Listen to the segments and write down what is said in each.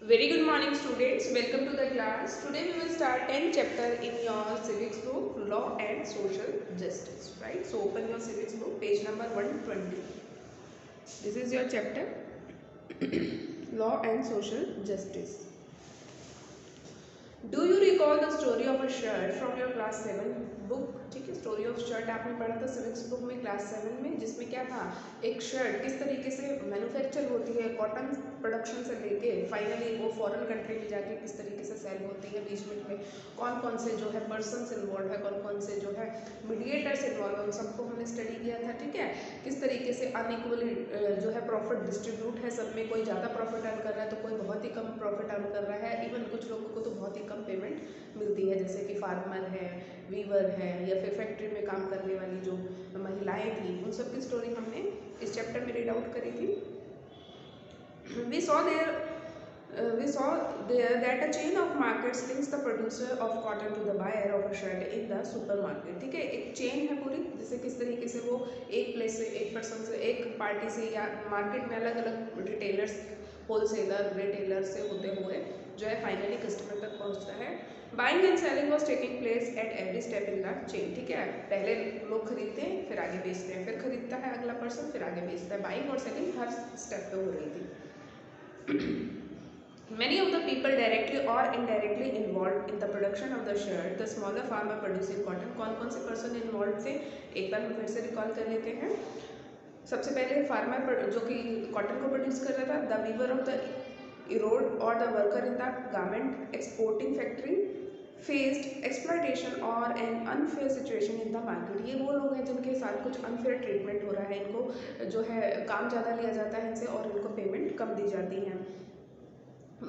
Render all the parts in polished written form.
Very good morning students, welcome to the class. Today we will start 10th chapter in your civics book, Law and Social Justice, right? So open your civics book, page number 120. This is your chapter, Law and Social Justice. Do you recall the story of a shirt from your class 7 book? ठीक है, story of shirt आपने पढ़ा था civics book में class 7 में, जिसमें क्या था, एक शर्ट किस तरीके से मैन्युफैक्चर होती है, कॉटन प्रोडक्शन से लेके फाइनली वो फॉरेन कंट्री में जाके किस तरीके से सेल होती है, बीच में कौन कौन से जो है पर्सनस इन्वॉल्व है, कौन कौन से जो है मीडिएटर्स इन्वॉल्व है, उन सबको हमने स्टडी किया था। ठीक है, किस तरीके से अनइक्वली जो है प्रॉफिट डिस्ट्रीब्यूट है, सब में कोई ज़्यादा प्रॉफिट अर्न कर रहा है तो कोई बहुत ही कम प्रॉफिट अर्न कर रहा है, इवन कुछ लोगों को तो बहुत ही कम पेमेंट मिलती है, जैसे कि फार्मर है, वीवर है, या फिर फैक्ट्री में काम करने वाली जो महिलाएं थी, उन सब की स्टोरी हमने इस चैप्टर में रीड आउट करी थी। we saw there that a chain of markets links the producer of cotton to the buyer of a shirt in the supermarket। ठीक है, एक चेन है पूरी, जैसे किस तरीके से वो एक प्लेस से, एक पर्सन से, एक पार्टी से, या मार्केट में अलग अलग रिटेलर्स, होलसेलर, रिटेलर से होते हुए जो है फाइनली कस्टमर तक पहुंचता है। Buying and selling was taking place at every step in the chain. ठीक है, पहले लोग खरीदते हैं, फिर आगे बेचते हैं, फिर खरीदता है अगला पर्सन, फिर आगे बेचता है। बाइंग और सेलिंग हर स्टेप पे हो रही थी। Many of the people directly or indirectly involved in the production of the shirt, the smaller farmer producing cotton। कौन कौन से पर्सन इन्वॉल्व थे, एक बार हम फिर से रिकॉल कर लेते हैं। सबसे पहले फार्मर जो कि कॉटन को प्रोड्यूस कर रहा था, the weaver of the Erode और the worker in the garment exporting factory faced exploitation और an unfair situation in the market. ये वो लोग हैं जिनके साथ कुछ अनफेयर ट्रीटमेंट हो रहा है, इनको जो है काम ज़्यादा लिया जाता है इनसे और इनको पेमेंट कम दी जाती है।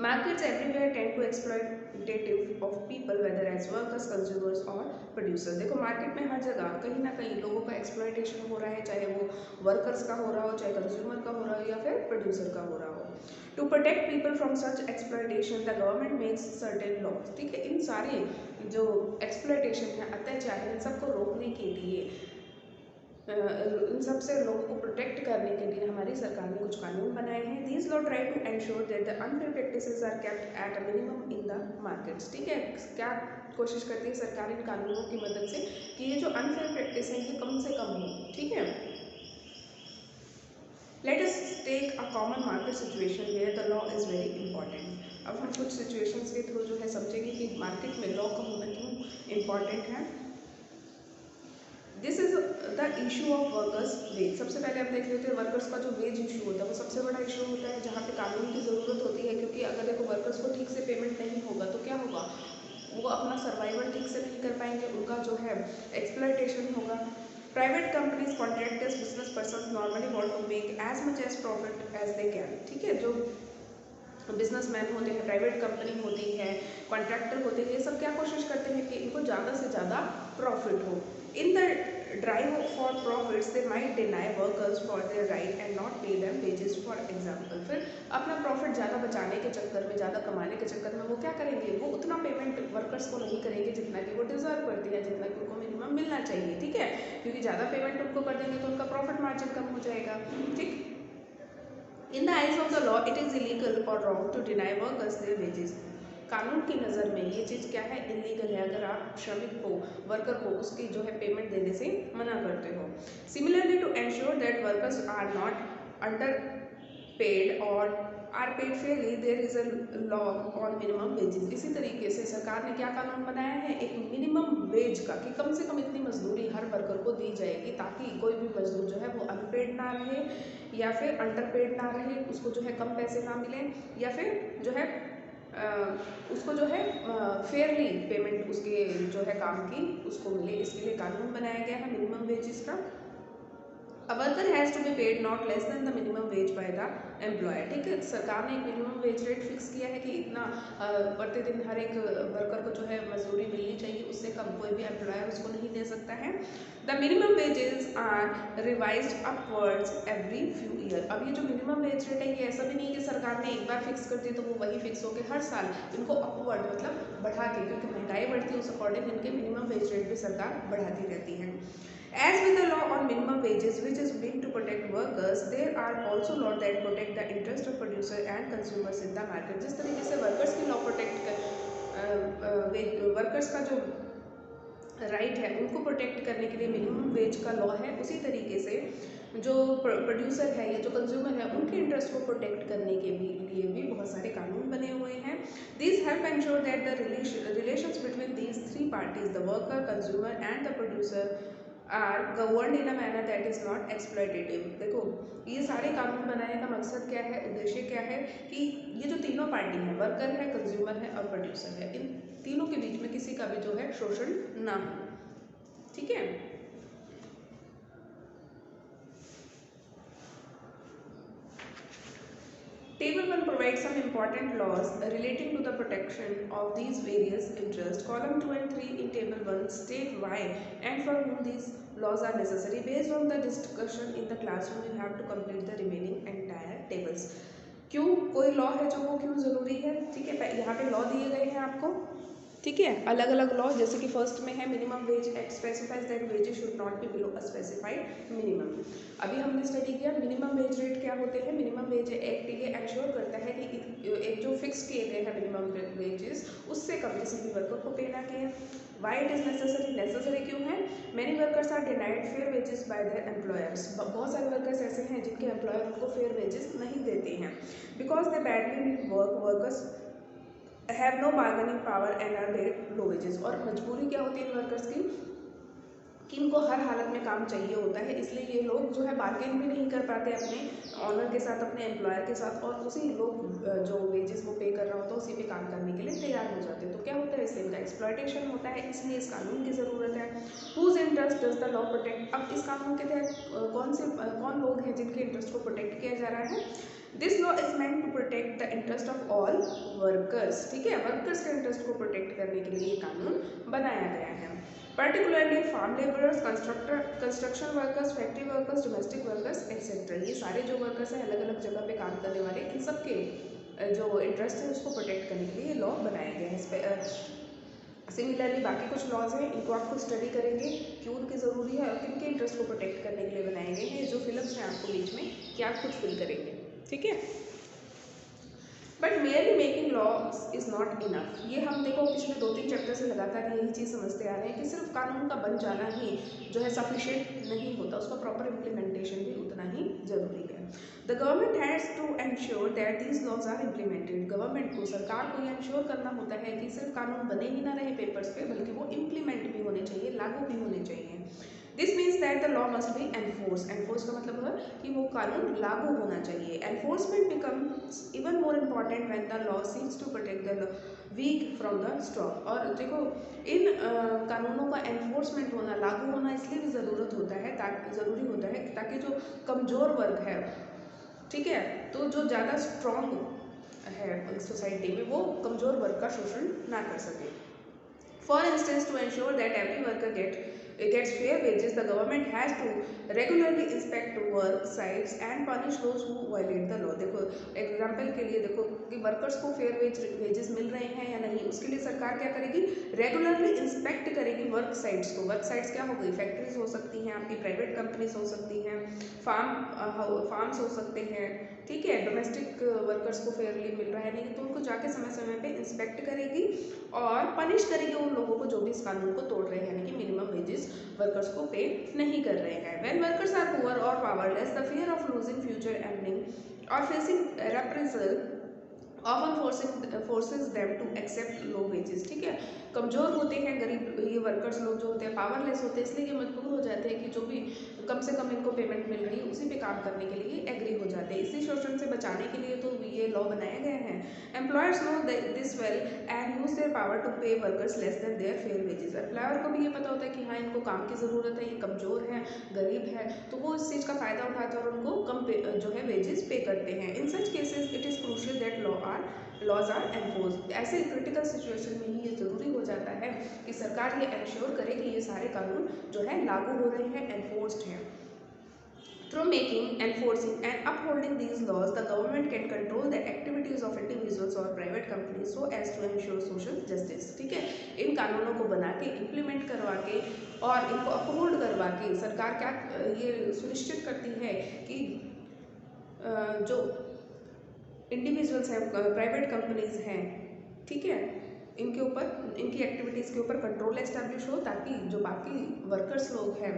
Markets everywhere tend to exploitative of people whether as workers, consumers or producers। देखो मार्केट में हर जगह कहीं ना कहीं लोगों का एक्सप्लॉयटेशन हो रहा है, चाहे वो वर्कर्स का हो रहा हो, चाहे कंज्यूमर का हो रहा हो, या फिर प्रोड्यूसर का हो रहा हो। To protect people from such exploitation the government makes certain laws. ठीक है, इन सारे जो एक्सप्लॉयटेशन है, अत्याचार है, इन सबको रोकने के लिए, इन सबसे लोगों को प्रोटेक्ट करने के लिए हमारी सरकार ने कुछ कानून बनाए हैं। These law try to ensure that the unfair practices are kept at a minimum in the markets. ठीक है, क्या कोशिश करती है सरकार इन कानूनों की मदद से कि ये जो अनफेयर प्रैक्टिस है ये कम से कम हो। ठीक है, let us take a common market situation where the law is very important. अब हम कुछ सिचुएशंस के थ्रू जो है समझेंगे कि मार्केट में लॉ का होना क्यों इम्पॉर्टेंट है। This is the issue of workers wage. सबसे पहले हम देख लेते हैं वर्कर्स का जो वेज इशू होता है, वो सबसे बड़ा इशू होता है जहाँ पे कानून की ज़रूरत होती है, क्योंकि अगर देखो वर्कर्स को ठीक से पेमेंट नहीं होगा तो क्या होगा, वो अपना सर्वाइवल ठीक से नहीं कर पाएंगे, उनका जो है एक्सप्लॉयटेशन होगा। Private companies contractors business person normally want to make as much as profit as they can. ठीक है, जो बिजनेसमैन होते हैं, प्राइवेट कंपनी होती है, कॉन्ट्रैक्टर होते हैं, ये सब क्या कोशिश करते हैं कि इनको ज़्यादा से ज़्यादा प्रॉफिट हो। In the drive for profits they might deny workers for their right and not pay them wages. For example, फिर अपना प्रॉफिट ज़्यादा बचाने के चक्कर में, ज़्यादा कमाने के चक्कर में वो क्या करेंगे, वो उतना पेमेंट वर्कर्स को नहीं करेंगे जितना कि वो डिजर्व करती है, जितना कि उनको मिनिमम मिलना चाहिए। ठीक है, क्योंकि ज़्यादा पेमेंट उनको कर देंगे तो उनका प्रॉफिट मार्जिन कम हो जाएगा। ठीक, in the eyes of the law it is illegal और wrong to deny workers their wages. कानून की नज़र में ये चीज़ क्या है, इलीगल है अगर आप श्रमिक को, वर्कर को उसकी जो है पेमेंट देने से मना करते हो। Similarly to ensure that workers are not under paid और are paid fairly there is a law on minimum wages. इसी तरीके से सरकार ने क्या कानून बनाया है, एक मिनिमम वेज का, कि कम से कम इतनी मजदूरी हर वर्कर को दी जाएगी ताकि कोई भी मजदूर जो है वो अनपेड ना रहे या फिर अंडरपेड ना रहे, उसको जो है कम पैसे ना मिले, या फिर जो है उसको जो है फेयरली पेमेंट उसके जो है काम की उसको मिले। इसके लिए कानून बनाया गया है मिनिमम वेजेस का। A worker has to be paid not less than the minimum wage by the employer. ठीक है, सरकार ने एक मिनिमम वेज रेट फिक्स किया है कि इतना प्रतिदिन हर एक वर्कर को जो है मजदूरी मिलनी चाहिए, उससे कम कोई भी एम्प्लॉयर उसको नहीं दे सकता है। The minimum wages are revised upwards every few year. अब ये जो मिनिमम वेज रेट है ये ऐसा भी नहीं कि सरकार ने एक बार फिक्स कर दी तो वो वही फिक्स हो के हर साल इनको अपवर्ड मतलब बढ़ा के, क्योंकि महंगाई बढ़ती है उस अकॉर्डिंग इनके मिनिमम वेज रेट भी सरकार बढ़ाती रहती है। As with the law on minimum wages, which is meant to protect workers, there are also laws that protect the interest of producer and consumers in the market। जिस तरीके से workers का जो राइट है उनको प्रोटेक्ट करने के लिए मिनिमम वेज का लॉ है, उसी तरीके से जो प्रोड्यूसर है या जो कंज्यूमर है उनके इंटरेस्ट को प्रोटेक्ट करने के लिए भी बहुत सारे कानून बने हुए हैं। This help ensure that the relations between these three parties, the worker, consumer and the producer, are govern in a manner that is not exploitative. देखो ये सारे कानून बनाने का मकसद क्या है, उद्देश्य क्या है कि ये जो तीनों पार्टी हैं, वर्कर है, कंज्यूमर है और प्रोड्यूसर है, इन तीनों के बीच में किसी का भी जो है शोषण ना हो। ठीक है। Table 1 provides some important laws relating to the protection of these various interests. Column 2 and 3 in Table 1 state why and for whom these laws are necessary. Based on the discussion in the classroom, you have to complete the remaining entire tables. क्यों कोई law है जो वो क्यों ज़रूरी है, ठीक है। यहाँ पे लॉ दिए गए हैं आपको, ठीक है, अलग अलग लॉ, जैसे कि फर्स्ट में है minimum wage act specifies that wages should not be below a specified minimum. अभी हमने स्टडी किया मिनिमम वेज रेट क्या होते हैं। मिनिमम वेज एक्ट ये एंश्योर करता है कि एक जो फिक्स किए गए हैं मिनिमम वेजेस, उससे कम किसी भी वर्कर को पे ना किए। Why it is necessary, necessary क्यों है। Many workers are denied fair wages by their employers. बहुत सारे वर्कर्स ऐसे हैं जिनके एम्प्लॉयर उनको फेयर वेजेस नहीं देते हैं। Because they badly need work, workers have no bargaining power and are paid low wages. और मजबूरी क्या होती है इन वर्कर्स की कि इनको हर हालत में काम चाहिए होता है, इसलिए ये लोग जो है बार्गेन भी नहीं कर पाते अपने ऑनर के साथ, अपने एम्प्लॉयर के साथ, और उसी लोग जो वेजेस वो पे कर रहा होता है उसी पे काम करने के लिए तैयार हो जाते हैं। तो क्या होता है, इससे इनका एक्सप्लॉयटेशन होता है, इसलिए इस कानून की ज़रूरत है। Whose interest does the law protect. अब इस कानून के तहत कौन लोग हैं जिनके इंटरेस्ट को प्रोटेक्ट किया जा रहा है। This law is meant to protect the interest of all workers. ठीक है, वर्कर्स के इंटरेस्ट को प्रोटेक्ट करने के लिए ये कानून बनाया गया है। Particularly farm labourers, construction workers, factory workers, domestic workers etcetera, ये सारे जो वर्कर्स हैं अलग अलग जगह पे काम करने वाले, इन सब के जो इंटरेस्ट है उसको प्रोटेक्ट करने के लिए ये लॉ बनाया गया है। सिमिलरली बाकी कुछ लॉज हैं, इनको आप खुद स्टडी करेंगे क्यों उनकी ज़रूरी है और किन के इंटरेस्ट को प्रोटेक्ट करने के लिए बनाए गए हैं। जो फिलम्स हैं आपको बीच में क्या आप खुद फिल करेंगे, ठीक है। But merely making law is not enough. ये हम देखो पिछले 2-3 चैप्टर से लगातार यही चीज़ समझते आ रहे हैं कि सिर्फ कानून का बन जाना ही जो है सफिशिएंट नहीं होता, उसका प्रॉपर इम्प्लीमेंटेशन भी उतना ही ज़रूरी है। The government has to ensure that these laws are implemented. Government को, सरकार को ये एंश्योर करना होता है कि सिर्फ कानून बने ही ना रहे पेपर्स पे, बल्कि वो इम्प्लीमेंट भी होने चाहिए, लागू भी होने चाहिए। This means that the law must be enforce. Enforce का मतलब है कि वो कानून लागू होना चाहिए। Enforcement becomes even more important when the law seeks to protect the weak from the strong. और देखो इन कानूनों का एनफोर्समेंट होना, लागू होना इसलिए भी ज़रूरी होता है ताकि जो कमज़ोर वर्ग है, ठीक है, तो जो ज़्यादा स्ट्रॉन्ग है सोसाइटी में वो कमज़ोर वर्ग का शोषण ना कर सके। For instance, to ensure that every worker gets fair wages, the government has to regularly inspect work sites and punish those who violate the law. देखो एग्जाम्पल के लिए देखो कि वर्कर्स को फेयर वेजेस मिल रहे हैं या नहीं, उसके लिए सरकार क्या करेगी, रेगुलरली इंस्पेक्ट करेगी वर्क साइट्स को। वर्क साइट्स क्या हो गई, फैक्ट्रीज हो सकती हैं, आपकी प्राइवेट कंपनीज हो सकती हैं, फार्म्स हो सकते हैं, ठीक है। डोमेस्टिक वर्कर्स को फेयरली मिल रहा है नहीं, तो उनको जाके समय समय पे इंस्पेक्ट करेगी और पनिश करेगी उन लोगों को जो भी इस कानून को तोड़ रहे हैं, यानी कि मिनिमम वेजेस वर्कर्स को पे नहीं कर रहे हैं। व्हेन वर्कर्स आर पुअर और powerless, the fear of losing future earning और facing reprisal often forces them to accept low wages. ठीक है, कमज़ोर होते हैं गरीब ये वर्कर्स लोग जो होते हैं, पावरलेस होते हैं, इसलिए ये मजबूर हो जाते हैं कि जो भी कम से कम इनको पेमेंट मिल रही है उसी पे काम करने के लिए एग्री हो जाते हैं। इसी शोषण से बचाने के लिए तो ये लॉ बनाए गए हैं। Employers know this well and use their power to pay workers less than their fair wages. Employer को भी ये पता होता है कि हाँ इनको काम की ज़रूरत है, ये कमज़ोर है, गरीब है, तो वो इस चीज़ का फ़ायदा उठाते हैं और उनको कम जो है वेजेस पे करते हैं। In such cases it is crucial that laws are enforced. ऐसे क्रिटिकल सिचुएशन में ही ये ज़रूरी हो जाता है कि सरकार ये एंश्योर करे कि ये सारे कानून जो है लागू हो रहे हैं, एनफोर्स्ड हैं। Through making, enforcing and upholding these laws, the government can control the activities of individuals or private companies so as to ensure social justice। ठीक है, इन कानूनों को बना के, इम्प्लीमेंट करवा के और इनको अपहोल्ड करवा के सरकार क्या ये सुनिश्चित करती है कि जो इंडिविजुअल्स हैं, प्राइवेट कंपनीज हैं, ठीक है, इनके ऊपर, इनकी एक्टिविटीज़ के ऊपर कंट्रोल एस्टैब्लिश हो, ताकि जो बाकी वर्कर्स लोग हैं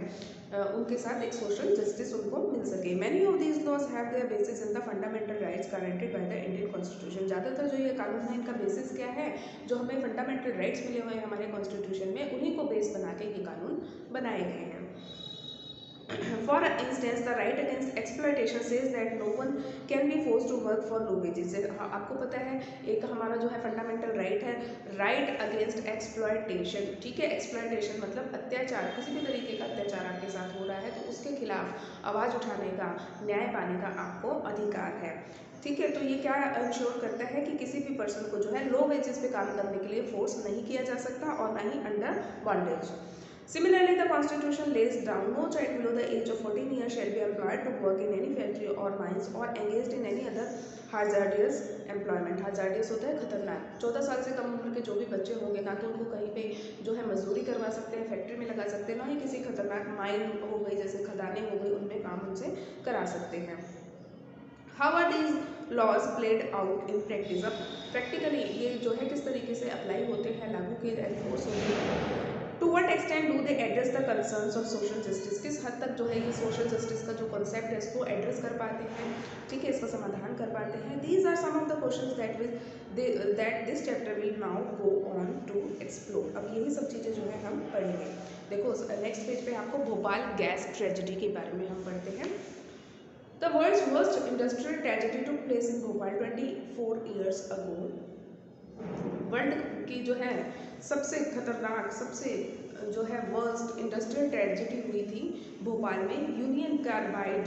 उनके साथ एक सोशल जस्टिस उनको मिल सके। Many of these laws have their basis in the fundamental rights guaranteed by the Indian constitution. ज़्यादातर जो ये कानून है इनका बेसिस क्या है, जो हमें फंडामेंटल राइट्स मिले हुए हैं हमारे कॉन्स्टिट्यूशन में, उन्हीं को बेस बना के ये कानून बनाए गए हैं। For instance, the right against exploitation says that no one can be forced to work for low wages। आपको पता है एक हमारा जो है फंडामेंटल राइट है, राइट अगेंस्ट एक्सप्लॉयटेशन। ठीक है, एक्सप्लॉयटेशन मतलब अत्याचार, किसी भी तरीके का अत्याचार आपके साथ हो रहा है तो उसके खिलाफ आवाज़ उठाने का, न्याय पाने का आपको अधिकार है। ठीक है, तो ये क्या इंश्योर करता है कि किसी भी पर्सन को जो है लो वेजेस पे काम करने के लिए फोर्स नहीं किया जा सकता और ना ही under bondage. Similarly, the Constitution lays down no child below the age of 14 years shall be employed to work in any factory or mines or engaged in any other hazardous employment। hazardous होता है खतरनाक। 14 साल से कम उम्र के जो भी बच्चे होंगे ना तो उनको कहीं पे जो है मजदूरी करवा सकते हैं, फैक्ट्री में लगा सकते हैं, ना ही किसी खतरनाक माइन हो गई जैसे खदानें हो गई उनमें काम उनसे करा सकते हैं। How are these laws played out in practice? अब प्रैक्टिकली ये जो है किस तरीके से अप्लाई होते हैं, लागू किए, एनफोर्स होते हैं। To what extent do they address the concerns of social justice? किस हद तक जो है ये सोशल जस्टिस का जो कॉन्सेप्ट है इसको एड्रेस कर पाते हैं, ठीक है, इसका समाधान कर पाते हैं। These are some of the questions that this chapter will now go on to explore. अब यही सब चीज़ें जो है हम पढ़ेंगे। देखो नेक्स्ट पेज पे आपको भोपाल गैस ट्रेजेडी के बारे में हम पढ़ते हैं। The world's worst industrial tragedy took place in Bhopal 24 years ago। World की जो है सबसे खतरनाक, सबसे जो है वर्स्ट इंडस्ट्रियल ट्रेजेडी हुई थी भोपाल में। यूनियन कार्बाइड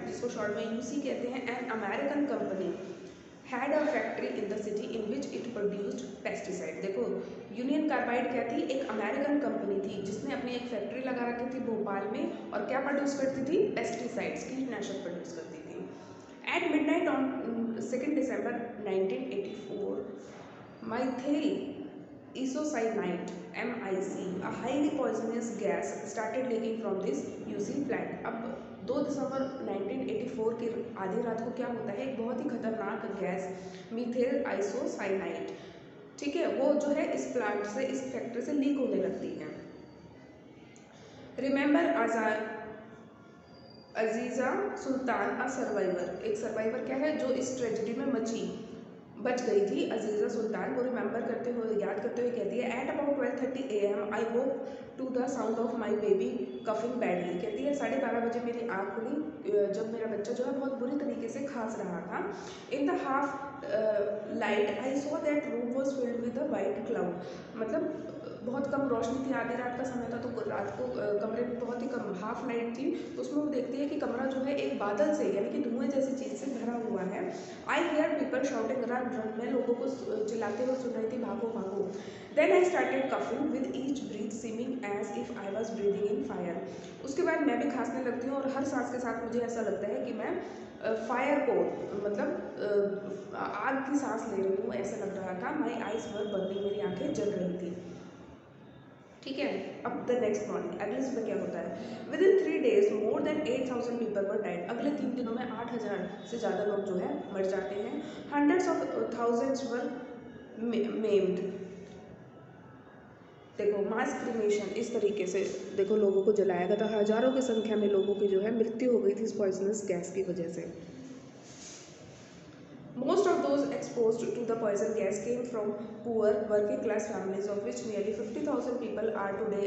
जिसको शॉर्ट में यूसी कहते हैं, an American company had a factory in the city in which it produced pesticide. देखो यूनियन कार्बाइड क्या थी, एक अमेरिकन कंपनी थी जिसने अपनी एक फैक्ट्री लगा रखी थी भोपाल में और क्या प्रोड्यूस करती थी, पेस्टिसाइड्स, कीटनाशक प्रोड्यूस करती थी। At midnight on 2nd December 1984, methyl isocyanate (MIC), a highly poisonous gas, started leaking from this UC plant। अब 2 दिसंबर 1984 की आधी रात को क्या होता है, एक बहुत ही खतरनाक गैस मीथेल आइसोसाइनाइट, ठीक है, वो जो है इस प्लांट से, इस फैक्ट्री से लीक होने लगती है। रिमेंबर अजीज़ा सुल्तान अ सर्वाइवर, एक सर्वाइवर क्या है जो इस ट्रेजेडी में बच गई थी, अजीज़ा सुल्तान। वो रिमेंबर करते हुए, याद करते हुए कहती है, at about 12:30 AM I woke to the sound of my baby coughing badly. कहती है 12:30 बजे मेरी आँख खुली जब मेरा बच्चा जो है बहुत बुरी तरीके से खांस रहा था। In the half light I saw that room was filled with a white cloud. मतलब बहुत कम रोशनी थी, आधी रात का समय था तो रात को कमरे में बहुत ही कम हाफ लाइट थी, तो उसमें वो देखती है कि कमरा जो है एक बादल से, यानी कि धुएं जैसी चीज़ से भरा हुआ है। I hear people shouting run run, मैं लोगों को चिल्लाते हुए सुन रही थी, भागो भागो। Then I started coughing with each breath seeming as if I was breathing in fire. उसके बाद मैं भी खांसने लगती हूँ और हर सांस के साथ मुझे ऐसा लगता है कि मैं फायर को, मतलब आग की सांस ले रही हूँ, ऐसा लग रहा था। माई आइज वर बर्निंग, मेरी आंखें जल रही थी, ठीक है। अब द नेक्स्ट मॉर्निंग, अगले सुबह क्या होता है, with in 3 days more than 8,000 people were died. अगले 3 दिनों में 8,000 से ज़्यादा लोग जो है मर जाते हैं। Hundreds of thousands were maimed. देखो मास क्रिमेशन, इस तरीके से देखो लोगों को जलाया गया था, हज़ारों की संख्या में लोगों की जो है मृत्यु हो गई थी इस पॉइजनस गैस की वजह से। Most of those exposed to the poison gas came from poor working class families, of which nearly 50,000 people are today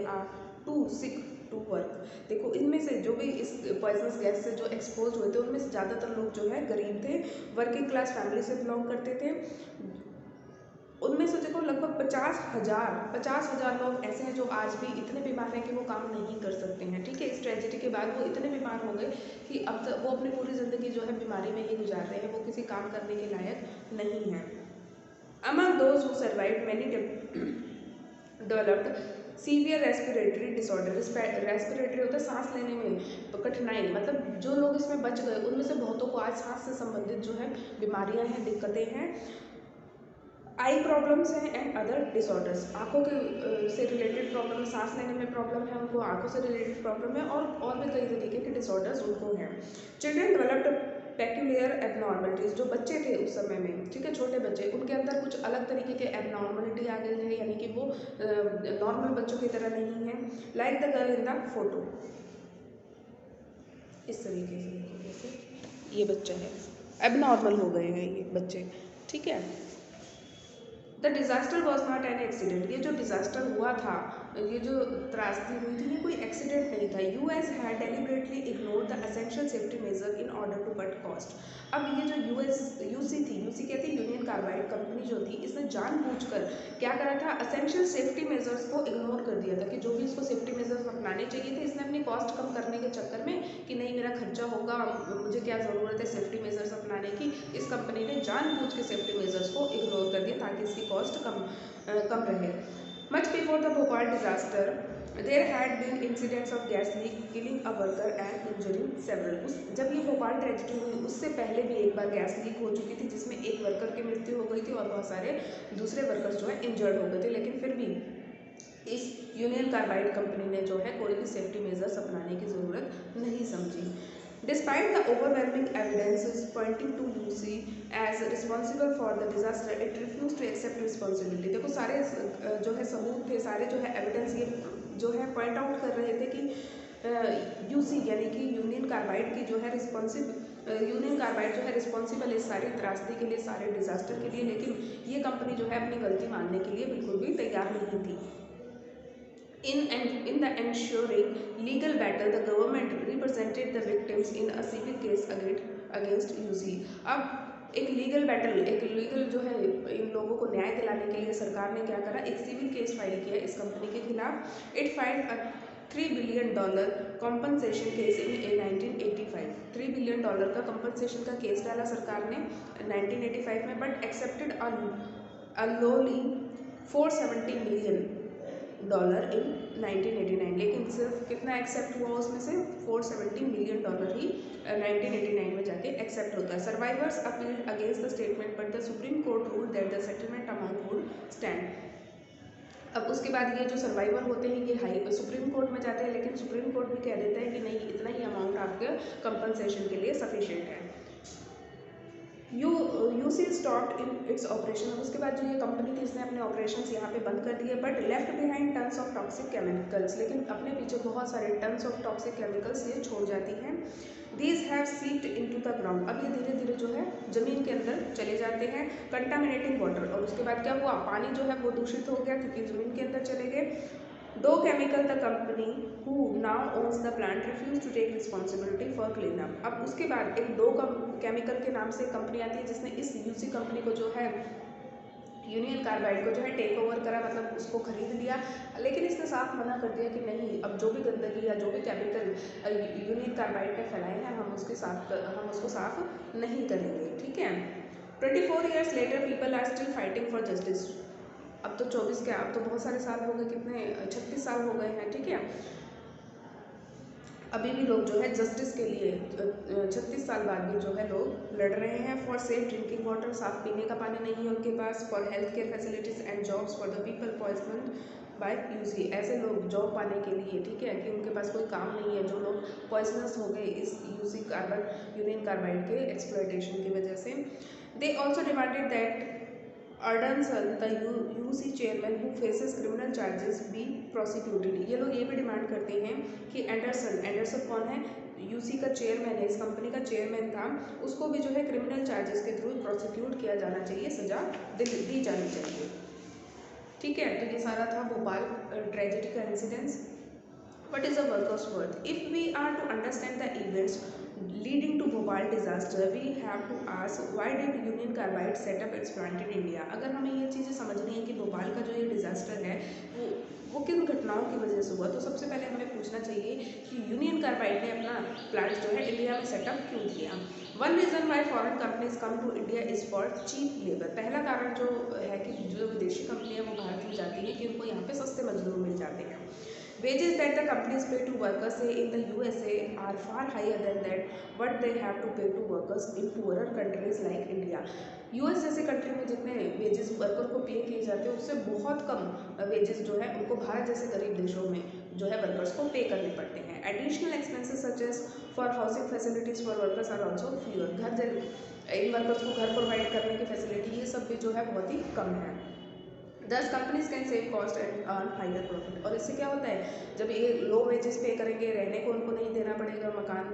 too sick to work। देखो इनमें से जो भी इस पॉइजनस गैस से जो एक्सपोज हुए थे उनमें से ज़्यादातर लोग जो है गरीब थे, वर्किंग क्लास फैमिली से बिलोंग करते थे। उनमें से देखो लगभग 50,000 लोग ऐसे हैं जो आज भी इतने बीमार हैं कि वो काम नहीं कर सकते हैं, ठीक है। इस ट्रेजेडी के बाद वो इतने बीमार हो गए कि अब तक वो अपनी पूरी ज़िंदगी जो है बीमारी में ही गुजार रहे हैं, वो किसी काम करने के लायक नहीं हैं। Among those who survived many developed severe respiratory disorder. Respiratory होता है सांस लेने में कठिनाई, मतलब जो लोग इसमें बच गए उनमें से बहुतों को आज सांस से संबंधित जो है बीमारियां हैं, दिक्कतें हैं। आई प्रॉब्लम्स हैं एंड अदर डिसऑर्डर्स, आँखों के से रिलेटेड प्रॉब्लम, सांस लेने में प्रॉब्लम है उनको, आँखों से रिलेटेड प्रॉब्लम है और भी कई तरीके के डिसऑर्डर्स उनको हैं। चिल्ड्रन डेवलप्ड पेक्यूलियर एबनॉर्मलिटीज़, जो बच्चे थे उस समय में, ठीक है, छोटे बच्चे, उनके अंदर कुछ अलग तरीके के एबनॉर्मलिटी आ गई है, यानी कि वो नॉर्मल बच्चों की तरह नहीं है। Like the girl in the photo, इस तरीके से जैसे ये बच्चा है, एबनॉर्मल हो गए हैं ये बच्चे, ठीक है। The disaster was not an accident, ये जो डिज़ास्टर हुआ था, ये जो त्रासदी हुई थी, ये कोई एक्सीडेंट नहीं था। US had deliberately ignored the essential safety measure in order to cut cost. अब ये जो यूसी थी, यूसी क्या थी, यूनियन कार्बाइड कंपनी जो थी, इसने जानबूझकर क्या करा था, एसेंशियल सेफ्टी मेजर्स को इग्नोर कर दिया था कि जो भी इसको सेफ्टी मेजर्स अपनाने चाहिए थे, इसने अपनी कॉस्ट कम करने के चक्कर में कि नहीं मेरा खर्चा होगा, मुझे क्या ज़रूरत है सेफ्टी मेजर्स अपनाने की, इस कंपनी ने जानबूझ के सेफ्टी मेजर्स को इग्नोर कर दिया ताकि इसकी कॉस्ट कम रहे। Much before the Bhopal disaster there had been incidents of gas leak killing a worker and injuring several. जब ये भोपाल ट्रेजेडी हुई उससे पहले भी एक बार गैस लीक हो चुकी थी जिसमें एक वर्कर की मृत्यु हो गई थी और बहुत सारे दूसरे वर्कर्स जो है इंजर्ड हो गए थे, लेकिन फिर भी इस यूनियन कार्बाइड कंपनी ने जो है कोई भी सेफ्टी मेजर्स अपनाने की ज़रूरत नहीं समझी। Despite the overwhelming evidences pointing to UC as responsible for the disaster, it refused to accept responsibility. देखो सारे जो है सबूत थे, सारे जो है एविडेंस ये जो है पॉइंट आउट कर रहे थे कि यूसी यानी कि यूनियन कार्बाइड की जो है यूनियन कार्बाइड जो है रिस्पॉन्सिबल इस सारी त्रासदी के लिए, सारे डिजास्टर के लिए, लेकिन ये कंपनी जो है अपनी गलती मानने के लिए बिल्कुल भी तैयार नहीं थी। In the ensuing legal battle, the government represented the victims in a civil case against UC. अब एक लीगल जो है इन लोगों को न्याय दिलाने के लिए सरकार ने क्या करा, एक सिविल केस फाइल किया इस कंपनी के खिलाफ। It filed a $3 billion compensation case in 1985। $3 billion का कॉम्पनसेशन का केस डाला सरकार ने 1985 में, but accepted a lowly $470 million इन 1989, लेकिन सिर्फ कितना एक्सेप्ट हुआ उसमें से $470 million ही 1989 में जाके एक्सेप्ट होता है। Survivors appealed against the statement but the supreme court ruled that the settlement amount would stand. अब उसके बाद ये जो सर्वाइवर होते हैं ये सुप्रीम कोर्ट में जाते हैं, लेकिन सुप्रीम कोर्ट भी कह देता है कि नहीं इतना ही अमाउंट आपके कंपनसेशन के लिए सफिशिएंट है। UC stopped in its operation. उसके बाद जो ये कंपनी थी इसने अपने ऑपरेशंस यहाँ पे बंद कर दिए, but left behind tons of toxic chemicals, लेकिन अपने पीछे बहुत सारे टन्स ऑफ टॉक्सिक केमिकल्स ये छोड़ जाती हैं। These have seeped into the ground, अब ये धीरे धीरे जो है ज़मीन के अंदर चले जाते हैं, कंटामिनेटिंग वाटर। और उसके बाद क्या हुआ, पानी जो है वो दूषित हो गया क्योंकि ज़मीन के अंदर चले गए। Dow Chemical the company who now owns the plant refuse to take responsibility for clean up. अब उसके बाद एक दो केमिकल के नाम से कंपनी आती है जिसने इस यूसी कंपनी को जो है यूनियन कार्बाइड को जो है टेक ओवर करा, मतलब उसको खरीद लिया, लेकिन इसने साफ मना कर दिया कि नहीं अब जो भी गंदगी या जो भी केमिकल यूनियन कार्बाइड ने फैलाए हैं हम उसको साफ नहीं करेंगे, ठीक है। 24 years later people are still fighting for justice। अब तो 24 क्या, अब तो बहुत सारे साल हो गए, कितने 36 साल हो गए हैं, ठीक है। अभी भी लोग जो है जस्टिस के लिए 36 साल बाद भी जो है लोग लड़ रहे हैं। फॉर सेफ ड्रिंकिंग वाटर, साफ पीने का पानी नहीं है उनके पास। For health care facilities and jobs for the people poison by UC, ऐसे लोग जॉब पाने के लिए, ठीक है, कि उनके पास कोई काम नहीं है, जो लोग पॉइजनस हो गए इस यूनियन कार्बाइड के एक्सप्लॉयटेशन की वजह से। They also demanded that Anderson the UC chairman who faces criminal charges be prosecuted. ये लोग ये भी डिमांड करते हैं कि एंडरसन कौन है, यूसी का चेयरमैन है, इस कंपनी का चेयरमैन था, उसको भी जो है क्रिमिनल चार्जेस के थ्रू प्रोसिक्यूट किया जाना चाहिए, सजा दी जानी चाहिए, ठीक है। तो ये सारा था भोपाल ट्रेजेडी का incidence. What is a worker's worth? If we are to understand the events leading to Bhopal disaster, we have to ask why did Union Carbide set up its plant in India? अगर हमें ये चीज़ें समझनी है कि भोपाल का जो ये डिज़ास्टर है वो किन घटनाओं की वजह से हुआ, तो सबसे पहले हमें पूछना चाहिए कि यूनियन कार्बाइड ने अपना प्लांट जो है इंडिया में सेटअप क्यों किया। One reason why foreign companies come to India is for cheap labour. पहला कारण जो है कि जो विदेशी कंपनियाँ वो भारत में जाती हैं कि उनको यहाँ पे सस्ते मजदूर मिल जाते हैं। Wages that the companies pay to workers say in the USA are far higher than that what they have to pay to workers in poorer countries like India. US जैसे कंट्री में जितने वेजेस वर्कर को पे किए जाते हैं उससे बहुत कम वेजेस जो है उनको भारत जैसे गरीब देशों में जो है वर्कर्स को पे करने पड़ते हैं. Additional expenses such as for housing facilities for workers are also fewer. इन वर्कर्स को घर प्रोवाइड करने की फैसिलिटी ये सब भी जो है बहुत ही कम है. दस companies can save cost and earn higher profit. और इससे क्या होता है, जब ये लो वेजेस पे करेंगे, रहने को उनको नहीं देना पड़ेगा मकान,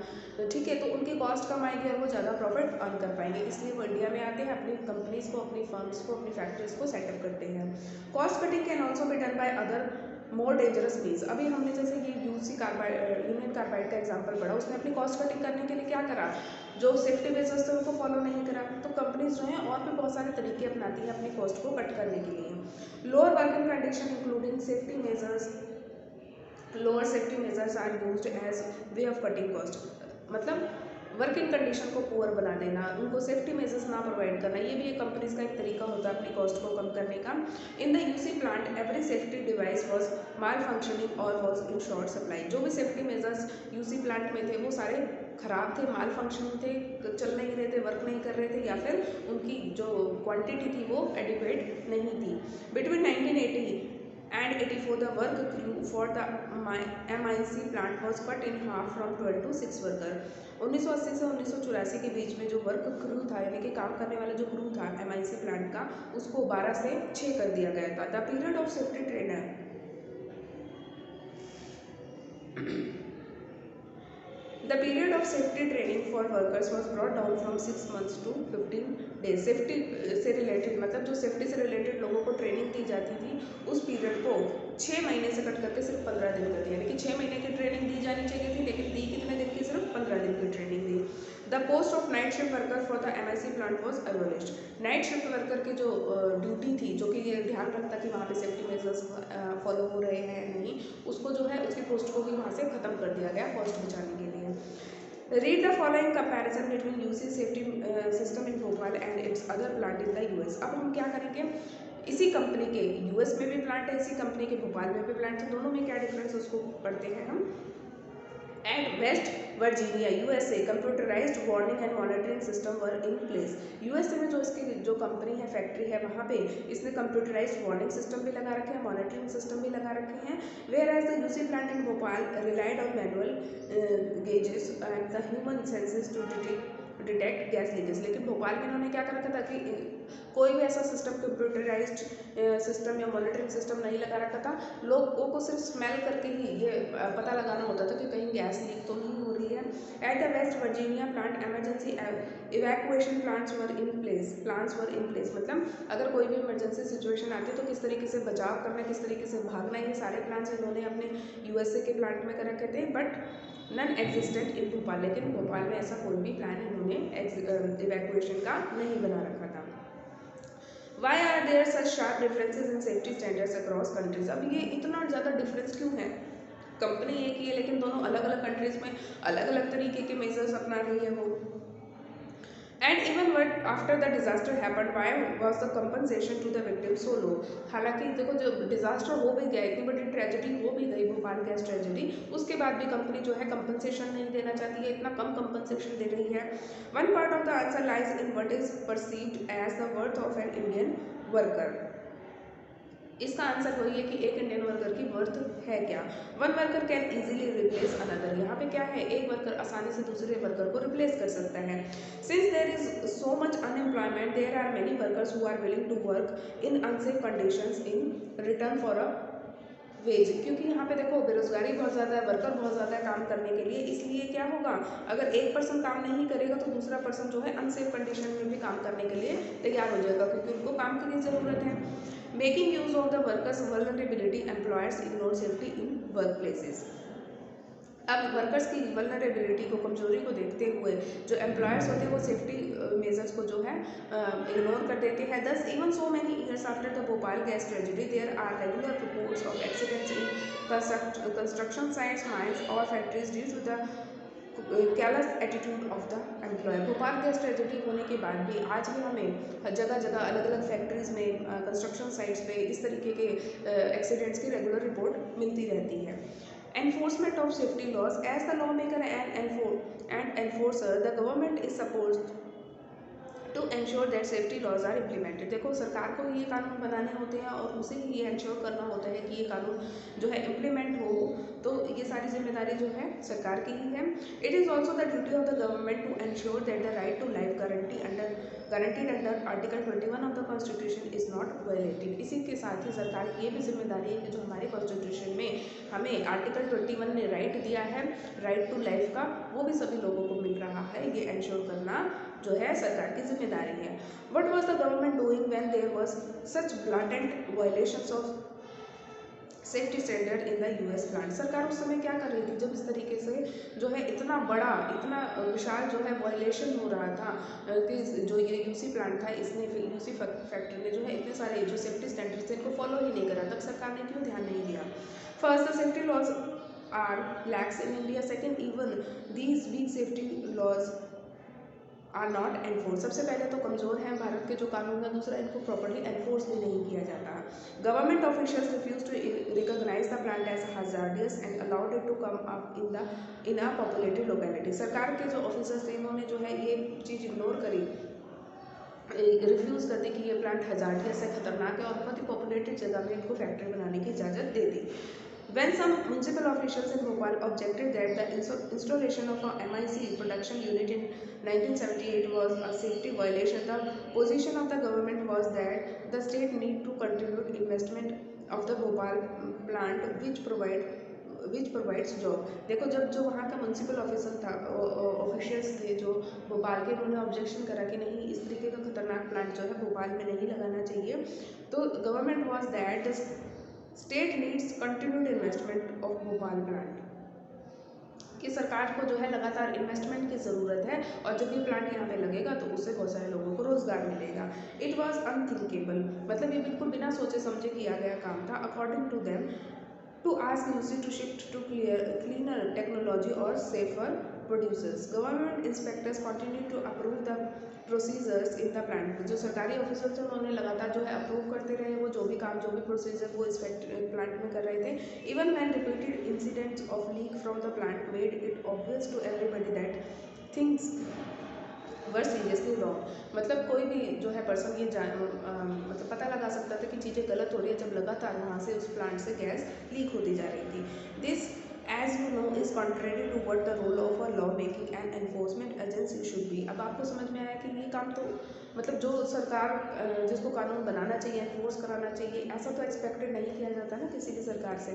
ठीक है, तो उनकी कॉस्ट कम आएगी और वो ज़्यादा प्रॉफिट अर्न कर पाएंगे. इसलिए वो इंडिया में आते हैं, अपनी कंपनीज को, अपनी फर्म्स को, अपनी फैक्ट्रीज को सेटअप करते हैं. Cost cutting can also be done by other more dangerous means. अभी हमने जैसे ये यूनियन कार्बाइड का एग्जाम्पल पढ़ा, उसने अपनी कॉस्ट कटिंग करने के लिए क्या करा, जो सेफ्टी मेजर्स थे उनको फॉलो नहीं करा. तो कंपनीज जो हैं और भी बहुत सारे तरीके अपनाती हैं अपनी कॉस्ट को कट करने के लिए. Lower working condition including safety measures, lower safety measures are used as way of cutting cost. मतलब वर्किंग कंडीशन को पुअर बना देना, उनको सेफ्टी मेजर्स ना प्रोवाइड करना, ये भी एक कंपनीज का एक तरीका होता है अपनी कॉस्ट को कम करने का. In the UC plant every safety device was mall functioning और वॉज इन शॉर्ट सप्लाई. जो भी सेफ्टी मेजर्स यूसी प्लांट में थे वो सारे खराब थे, माल फंक्शनिंग थे, चल नहीं रहे थे, वर्क नहीं कर रहे थे, या फिर उनकी जो क्वांटिटी थी वो एडिक्वेट नहीं थी. Between 1980 and 84 the work crew for the MIC plant was cut in half from 12 to 6 worker. 1980 से 1984 के बीच में जो वर्क क्रू था, यानी कि काम करने वाला जो क्रू था MIC प्लांट का, उसको 12 से 6 कर दिया गया था. The period of safety trainer The period of safety training for workers was brought down from 6 months to 15 days. Safety से रिलेटेड, मतलब जो सेफ्टी से रिलेटेड लोगों को ट्रेनिंग दी जाती थी उस पीरियड को 6 महीने से कट करके सिर्फ 15 दिन कर दिया. यानी कि 6 महीने की ट्रेनिंग दी जानी चाहिए थी, लेकिन दी कितने दिन की, सिर्फ 15 दिन की training the. The post of night shift worker for the MIC plant was एबोलिश्ड. Night shift worker की जो ड्यूटी थी, जो कि ये ध्यान रखता कि वहाँ पे सेफ्टी मेजर्स फॉलो हो रहे हैं नहीं, उसको जो है उसकी पोस्ट को भी वहाँ से ख़त्म कर दिया गया कॉस्ट बचाने के लिए. Read the following comparison between UC safety system in Bhopal and its other plant in the US. अब हम क्या करेंगे, इसी कंपनी के US में भी प्लांट है, इसी कंपनी के भोपाल में भी प्लांट है, दोनों में क्या डिफरेंस उसको पढ़ते हैं हम. At West Virginia, USA, computerized warning and monitoring system were in place. USA में जो इसकी जो कंपनी है, फैक्ट्री है, वहाँ पे इसने कंप्यूटराइज्ड वार्निंग सिस्टम भी लगा रखे हैं, मॉनिटरिंग सिस्टम भी लगा रखे हैं. Whereas the UC plant in Bhopal relied on manual gauges and the human senses to detect gas leakage. लेकिन भोपाल में इन्होंने क्या करा था कि कोई भी ऐसा सिस्टम, कंप्यूटराइज्ड सिस्टम या मॉनिटरिंग सिस्टम नहीं लगा रखा था. लोगों को सिर्फ स्मेल करके ही ये पता लगाना होता था कि कहीं गैस लीक तो नहीं हो रही है. At the West Virginia plant emergency evacuation plans were in place. मतलब अगर कोई भी इमरजेंसी सिचुएशन आती है तो किस तरीके से बचाव करना है, किस तरीके से भागना है, ये सारे प्लान्स इन्होंने अपने USA के प्लांट में कर रखे थे. बट नन एग्जिस्टेंट इन भोपाल. लेकिन भोपाल में ऐसा कोई भी प्लान इन्होंने इवैक्यूएशन का नहीं बना रखा था. Why are there such sharp differences in safety standards across countries. अब ये इतना ज़्यादा डिफरेंस क्यों है, कंपनी एक ही है लेकिन दोनों अलग अलग कंट्रीज में अलग अलग तरीके के मेजर्स अपना रही है वो. And even what after the disaster happened, why was the compensation to the victim so low. हालांकि देखो, जब डिजास्टर हो भी गया, इतनी बड़ी ट्रेजेडी हो भी गई, भोपाल गैस ट्रेजेडी, उसके बाद भी कंपनी जो है कंपनसेशन नहीं देना चाहती है, इतना कम कंपनसेशन दे रही है. One part of the answer lies in what is perceived as the worth of an Indian worker. इसका आंसर वही है कि एक इंडियन वर्कर की वर्थ है क्या. One worker can easily replace another. यहाँ पे क्या है, एक वर्कर आसानी से दूसरे वर्कर को रिप्लेस कर सकता है. Since there is so much unemployment, there are many workers who are willing to work in unsafe conditions in return for a wage. क्योंकि यहाँ पे देखो बेरोजगारी बहुत ज़्यादा है, वर्कर बहुत ज़्यादा है काम करने के लिए, इसलिए क्या होगा, अगर एक पर्सन काम नहीं करेगा तो दूसरा पर्सन जो है अनसेफ कंडीशन में भी काम करने के लिए तैयार हो जाएगा, क्योंकि उनको काम की ज़रूरत है. Making use of the workers vulnerability, employers ignore safety in work places. अब वर्कर्स की वल्नरेबिलिटी को, कमजोरी को देखते हुए जो एम्प्लॉयर्स होते हैं वो सेफ्टी मेजर्स को जो है इग्नोर कर देते हैं. Thus even so many years after the Bhopal gas tragedy, there are regular reports of accidents in construction sites, mines और factories due to the careless attitude of the employer. Bhopal gas tragedy होने के बाद भी आज भी हमें जगह जगह अलग अलग फैक्ट्रीज में, कंस्ट्रक्शन साइट्स पे इस तरीके के एक्सीडेंट्स की रेगुलर रिपोर्ट मिलती रहती है। Enforcement of safety laws, as the law maker and enforcer the government is suppose to ensure that safety laws are implemented. देखो सरकार को ये कानून बनाने होते हैं और उसे ही ये एंश्योर करना होता है कि ये कानून जो है इम्प्लीमेंट हो, तो ये सारी जिम्मेदारी जो है सरकार की ही है। It is also the duty of the government to ensure that the right to life guaranteed under article 21 of the constitution is not violated. इसी के साथ ही सरकार की ये भी जिम्मेदारी है कि जो हमारे कॉन्स्टिट्यूशन में हमें आर्टिकल 21 ने राइट दिया है, राइट टू लाइफ का, वो भी सभी लोगों को मिल रहा है, ये एंश्योर करना जो है सरकार की जिम्मेदारी है। What was the government doing when there was such blatant violations of safety standard in the US plant. सरकार उस समय क्या कर रही थी जब इस तरीके से जो है इतना बड़ा, इतना विशाल जो है वायलेशन हो रहा था कि जो ये यूसी प्लांट था, इसने यूसी फैक्ट्री ने जो है इतने सारे जो सेफ्टी स्टैंडर्ड्स थे इनको फॉलो ही नहीं करा, तब सरकार ने क्यों ध्यान नहीं दिया। First, the safety laws are lax in India. Second, even these weak safety laws are not enforce. सबसे पहले तो कमज़ोर हैं भारत के जो कानून है, दूसरा इनको प्रॉपर्ली एनफोर्स भी नहीं किया जाता। Government officials refuse to recognise the plant as hazardous and allowed it to come up in a populated locality. सरकार के जो ऑफिसर्स थे इन्होंने जो है ये चीज़ इग्नोर करी, रिफ्यूज़ कर दी कि ये प्लांट हजार्डियस है, खतरनाक है, और बहुत ही पॉपुलेटेड जगह में इनको फैक्ट्री बनाने की इजाज़त दे दी। When some municipal officials in Bhopal objected that the installation of a MIC production unit in 1978 was a safety violation, the position of the government was that the state need to contribute investment of the Bhopal plant which provides job। देखो जब जो वहाँ का municipal officer था, officials थे जो भोपाल के, उन्होंने ऑब्जेक्शन करा कि नहीं इस तरीके का खतरनाक प्लांट जो है भोपाल में नहीं लगाना चाहिए, तो government was that the state needs continued investment of Bhopal plant, कि सरकार को जो है लगातार इन्वेस्टमेंट की ज़रूरत है, और जब ये प्लांट यहाँ पे लगेगा तो उससे बहुत सारे लोगों को रोज़गार मिलेगा। इट वाज अनथिंकेबल, मतलब ये बिल्कुल बिना सोचे समझे किया गया काम था। According to them to ask UC to shift to cleaner technology or safer producers. Government inspectors continue to approve the procedures in the plant। जो सरकारी ऑफिसर्स हैं उन्होंने लगातार जो है अप्रूव करते रहे, वो जो भी काम, जो भी प्रोसीजर वो इस प्लांट में कर रहे थे। Even when repeated incidents of leak from the plant made it obvious to everybody that things were seriously wrong. मतलब कोई भी जो है पर्सन ये मतलब पता लगा सकता था कि चीज़ें गलत हो रही है जब लगातार वहाँ से उस प्लांट से गैस लीक होती जा रही थी। This as you know is contrary to what the role of a law making and enforcement agency should be. अब आपको समझ में आया कि ये काम तो मतलब जो सरकार जिसको कानून बनाना चाहिए, एनफोर्स कराना चाहिए, ऐसा तो एक्सपेक्टेड नहीं किया जाता ना किसी भी सरकार से।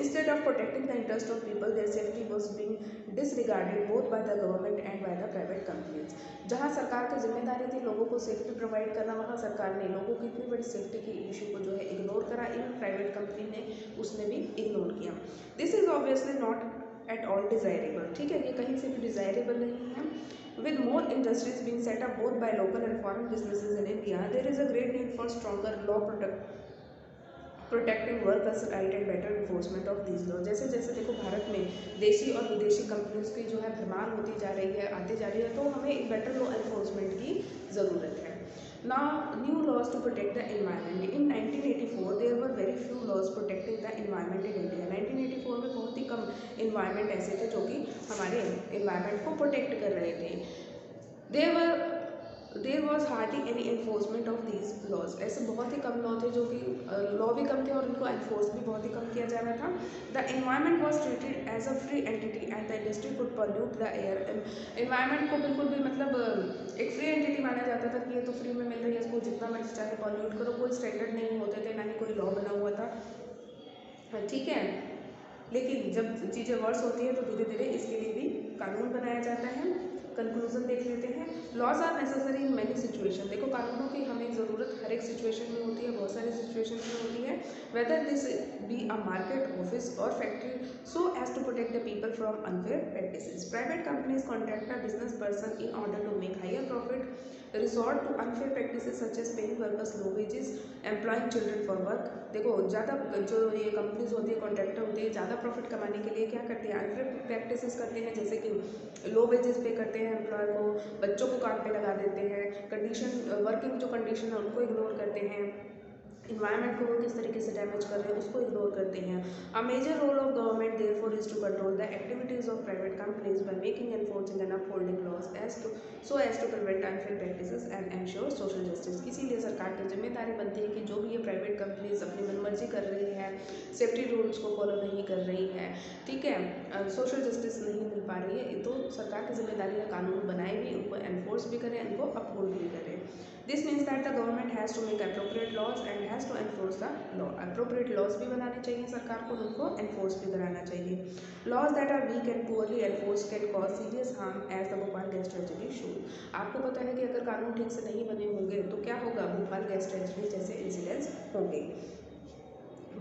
Instead of protecting the interest of people their safety was being disregarded both by the government and by the private companies. जहाँ सरकार की जिम्मेदारी थी लोगों को सेफ्टी प्रोवाइड करना, वहाँ सरकार ने लोगों की इतनी बड़ी सेफ्टी की इशू को जो है इग्नोर करा। इवन प्राइवेट कंपनी ने उसने भी इग्नोर किया। This is obviously not at all desirable. ठीक है, ये कहीं से भी डिज़ायरेबल नहीं है। With more industries being set up both by local and foreign businesses in India, there is a great need for stronger law protecting workers' right and better enforcement of these laws। जैसे जैसे देखो भारत में देशी और विदेशी companies की जो है भरमार होती जा रही है, आती जा रही है, तो हमें एक बेटर लॉ एनफोर्समेंट की ज़रूरत है। Now new laws to protect the environment। In 1984 there were very few laws protecting the environment in India। 1984 में बहुत ही कम environment ऐसे थे जो कि हमारे environment को protect कर रहे थे। There was hardly any enforcement of these laws। ऐसे बहुत ही कम लॉ थे जो कि लॉ भी कम थे और उनको एनफोर्स भी बहुत ही कम किया जा रहा था। The environment was treated as a free entity and the industry could pollute the air। environment को बिल्कुल भी मतलब एक फ्री एंटिटी माना जाता था कि ये तो फ्री में मिल रही है, इसको जितना मर्जी चाहे पॉल्यूट करो, कोई स्टैंडर्ड नहीं होते थे, ना ही कोई लॉ बना हुआ था। ठीक है, लेकिन जब चीज़ें वर्स होती है तो धीरे धीरे इसके लिए भी कानून बनाया जाता है। कंक्लूजन देख लेते हैं। Laws are necessary in many situation. देखो कानूनों की हमें ज़रूरत हर एक सिचुएशन में होती है, बहुत सारी सिचुएशन में होती है। Whether this be a market, office और factory, so as to protect the people from unfair practices. Private companies contract a business person in order to make higher profit resort to unfair practices such as paying workers low wages, employing children for work. देखो ज़्यादा जो ये companies होती है, contractor होती है, ज़्यादा profit कमाने के लिए क्या करती है, अनफेयर प्रैक्टिसेस करते हैं, जैसे कि लो वेजेस पे करते हैं एम्प्लॉयर को, बच्चों को काम पे लगा देते हैं, कंडीशन वर्किंग जो कंडीशन है उनको इग्नोर करते हैं, इन्वायरमेंट को वो किस तरीके से डैमेज कर रहे हैं उसको इग्नोर करते हैं। A major role of government therefore is to control the activities of private companies by making enforcing and upholding laws as to prevent unfair practices and ensure social justice. इसीलिए सरकार की जिम्मेदारी बनती है कि जो भी ये प्राइवेट कंपनीज अपनी मनमर्जी कर रही है, सेफ्टी रूल्स को फॉलो नहीं कर रही है, ठीक है, सोशल जस्टिस नहीं मिल पा रही है, तो सरकार की जिम्मेदारी है कानून बनाए भी, उनको एनफोर्स भी करें, उनको अपहोल्ड भी करें। This means that the government has to make appropriate laws and has to enforce the law. Appropriate laws भी बनाने चाहिए सरकार को, उनको एनफोर्स भी कराना चाहिए। Laws that are weak and poorly enforce can cause serious harm as the Bhopal gas tragedy showed. आपको पता है कि अगर कानून ठीक से नहीं बने होंगे तो क्या होगा, भोपाल गैस ट्रेजेडी जैसे इंसिडेंट्स होंगे।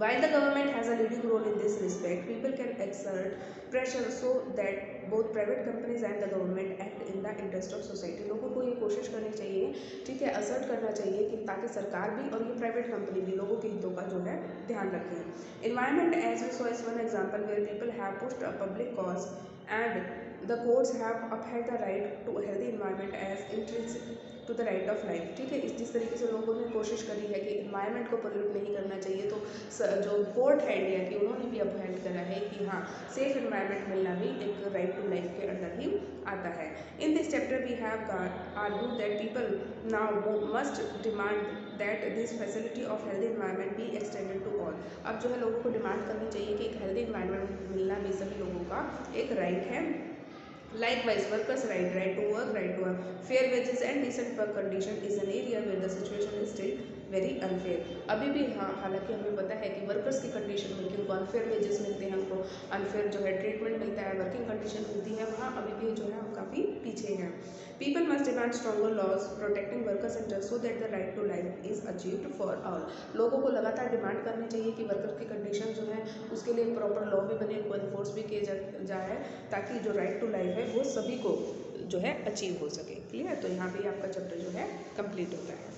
While the government has a leading role in this respect, people can exert pressure so that both private companies and the government act in the interest of society। लोगों को ये कोशिश करनी चाहिए, ठीक है, असर्ट करना चाहिए कि ताकि सरकार भी और ये प्राइवेट कंपनी भी लोगों के हितों का जो है ध्यान रखें। Environment, as we saw, is one example where people have pushed a public cause and the courts have upheld the right to a healthy environment as intrinsic to the right of life. ठीक है, जिस तरीके से लोगों ने कोशिश करी है कि इन्वायरमेंट को पोल्यूट नहीं करना चाहिए, तो जो कोर्ट है इंडिया की उन्होंने भी अपहेल्ड करा है कि हाँ, सेफ इन्वायरमेंट मिलना भी एक राइट टू लाइफ के अंदर ही आता है। In this chapter we have argue that people now must demand that this facility of healthy environment be extended to all. अब जो है लोगों को डिमांड करनी चाहिए कि एक हेल्दी इन्वायरमेंट मिलना भी सभी लोगों का एक राइट है। Likewise, workers' right to work, right to a fair wages and decent work condition is an area where the situation is still very unfair। अभी भी हाँ, हालांकि हमें पता है कि वर्कर्स की कंडीशन में उनको अनफेयर वेजेस मिलते हैं, उनको अनफेयर जो है ट्रीटमेंट मिलता है, वर्किंग कंडीशन मिलती है, वहाँ अभी भी जो है हम काफ़ी पीछे हैं। People must demand stronger laws protecting workers' interests so that the right to life is achieved for all। लोगों को लगातार डिमांड करनी चाहिए कि वर्कर की कंडीशन जो है उसके लिए प्रॉपर लॉ भी बने, उनको इन्फोर्स भी किया जाए ताकि जो राइट टू लाइफ है वो सभी को जो है अचीव हो सके। क्लियर? तो यहाँ पे आपका चैप्टर जो है कंप्लीट होता है।